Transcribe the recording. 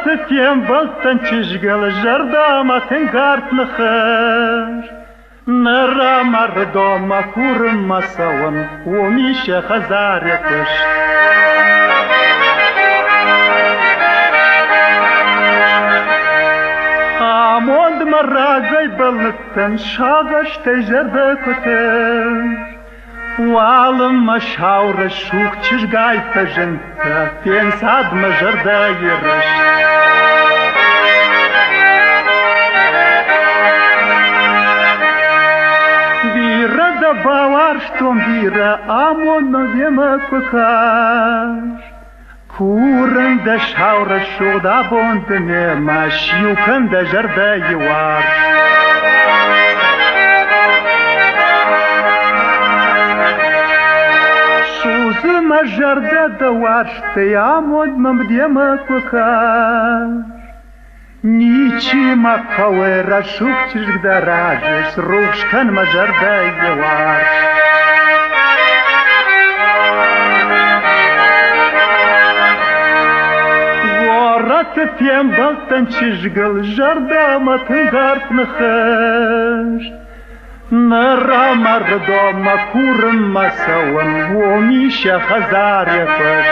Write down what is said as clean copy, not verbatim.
تفهم بلتن تشغل جردا ما تنقارت نخر نرى مردم كورم مساون وميشة خزار يكش آموند مرة بلتن شاغش تجرد كتر وعالم مشاور الشوك تشجاي فجنتا فين سعد مجردا يرش بيرا دباوارش توم بيرا آمون نبيما كوكاش كورن دا شاور الشوك دا بوند نيما شيوكن دا جردا يوارش مجرد دوارش تيامود ممديما كوكاش نيچي ما كويرا شوك تشك دراجش روش كان مجرد يوارش ورات فيم بلتن تشغل جردا ما تنقارت نخش نرى مردم كورم مساون وميشة خزار يفش